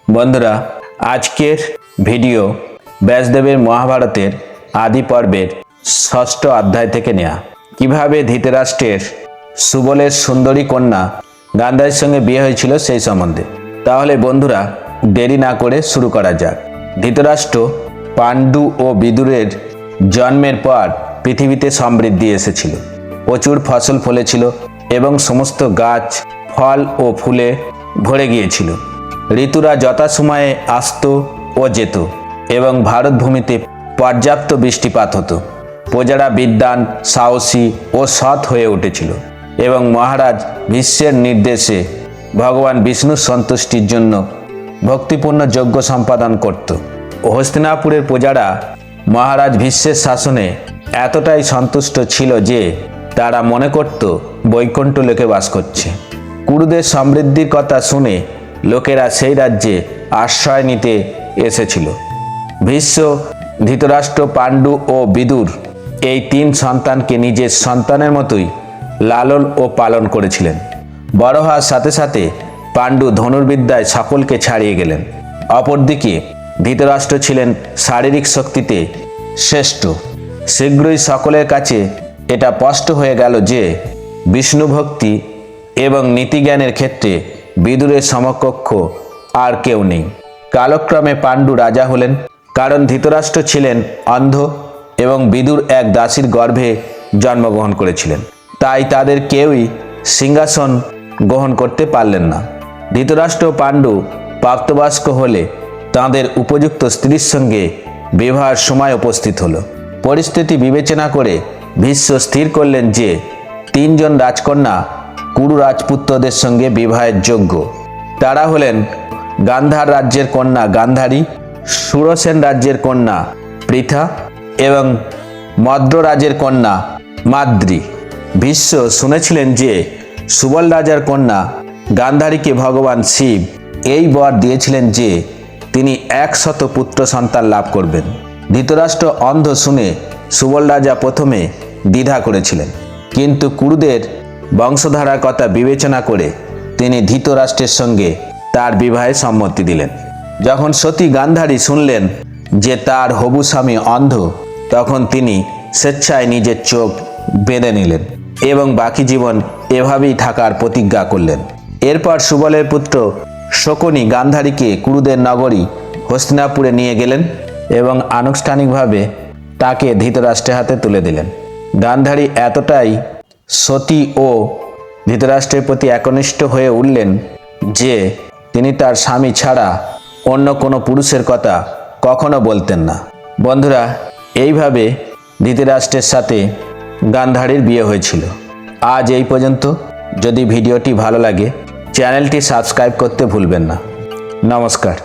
বন্ধুরা, আজকের ভিডিও ব্যাসদেবের মহাভারতের আদি পর্বের ষষ্ঠ অধ্যায় থেকে নেওয়া। কিভাবে ধৃতরাষ্ট্রের সুবলের সুন্দরী কন্যা গান্ধারীর সঙ্গে বিয়ে হয়েছিল সেই সম্বন্ধে। তাহলে বন্ধুরা, দেরি না করে শুরু করা যাক। ধৃতরাষ্ট্র, পাণ্ডু ও বিদুরের জন্মের পর পৃথিবীতে সমৃদ্ধি এসেছিল। প্রচুর ফসল ফলেছিল এবং সমস্ত গাছ ফল ও ফুলে ভরে গিয়েছিল। ঋতুরা যথাসময়ে আসত ও যেত এবং ভারতভূমিতে পর্যাপ্ত বৃষ্টিপাত হতো। প্রজারা বিদ্বান, সাহসী ও সৎ হয়ে উঠেছিল এবং মহারাজ ভীষ্মের নির্দেশে ভগবান বিষ্ণুর সন্তুষ্টির জন্য ভক্তিপূর্ণ যজ্ঞ সম্পাদন করত। হস্তিনাপুরের প্রজারা মহারাজ ভীষ্মের শাসনে এতটাই সন্তুষ্ট ছিল যে তারা মনে করত বৈকুণ্ঠ লোকে বাস করছে। কুরুদের সমৃদ্ধির কথা শুনে লোকেরা সেই রাজ্যে আশ্রয় নিতে এসেছিল। ভীষ্ম, ধৃতরাষ্ট্র, পাণ্ডু ও বিদুর এই তিন সন্তানকে নিজের সন্তানের মতোই লালন ও পালন করেছিলেন। বড় হওয়ার সাথে সাথে পাণ্ডু ধনুর্বিদ্যায় সকলকে ছাড়িয়ে গেলেন। অপরদিকে ধৃতরাষ্ট্র ছিলেন শারীরিক শক্তিতে শ্রেষ্ঠ। শীঘ্রই সকলের কাছে এটা স্পষ্ট হয়ে গেল যে বিষ্ণু ভক্তি এবং নীতিজ্ঞানের ক্ষেত্রে বিদুরের সমকক্ষ আর কেউ নেই। কালক্রমে পাণ্ডু রাজা হলেন, কারণ ধৃতরাষ্ট্র ছিলেন অন্ধ এবং বিদুর এক দাসীর গর্ভে জন্মগ্রহণ করেছিলেন। তাই তাদের কেউই সিংহাসন গ্রহণ করতে পারলেন না। ধৃতরাষ্ট্র ও পাণ্ডু প্রাপ্তবয়স্ক হলে তাঁদের উপযুক্ত স্ত্রীর সঙ্গে বিবাহের সময় উপস্থিত হলো। পরিস্থিতি বিবেচনা করে ভীষ্ম স্থির করলেন যে তিনজন রাজকন্যা কুরু রাজপুত্রদের সঙ্গে বিবাহের যোগ্য। তারা হলেন গান্ধার রাজ্যের কন্যা গান্ধারী, সুরসেন রাজ্যের কন্যা পৃথা এবং মদ্র রাজ্যের কন্যা মাদ্রী। ভীষ্ম শুনেছিলেন যে সুবল রাজার কন্যা গান্ধারীকে ভগবান শিব এই বর দিয়েছিলেন যে তিনি 100 পুত্র সন্তান লাভ করবেন। ধৃতরাষ্ট্র অন্ধ শুনে সুবল রাজা প্রথমে দ্বিধা করেছিলেন, কিন্তু কুরুদের বংশধারার কথা বিবেচনা করে তিনি ধৃতরাষ্ট্রের সঙ্গে তার বিবাহে সম্মতি দিলেন। যখন সতী গান্ধারী শুনলেন যে তার হবু স্বামী অন্ধ, তখন তিনি স্বেচ্ছায় নিজের চোখ বেঁধে নিলেন এবং বাকি জীবন এভাবেই থাকার প্রতিজ্ঞা করলেন। এরপর সুবলের পুত্র শকুনি গান্ধারীকে কুরুদের নগরী হস্তিনাপুরে নিয়ে গেলেন এবং আনুষ্ঠানিকভাবে তাকে ধৃতরাষ্ট্রের হাতে তুলে দিলেন। গান্ধারী এতটাই সতী ও ধৃতরাষ্ট্রের প্রতি একনিষ্ঠ হয়ে উঠলেন যে তিনি তার স্বামী ছাড়া অন্য কোনো পুরুষের কথা কখনো বলতেন না। বন্ধুরা, এইভাবে ধৃতরাষ্ট্রের সাথে গান্ধারীর বিয়ে হয়েছিল। আজ এই পর্যন্ত। যদি ভিডিওটি ভালো লাগে চ্যানেলটি সাবস্ক্রাইব করতে ভুলবেন না। নমস্কার।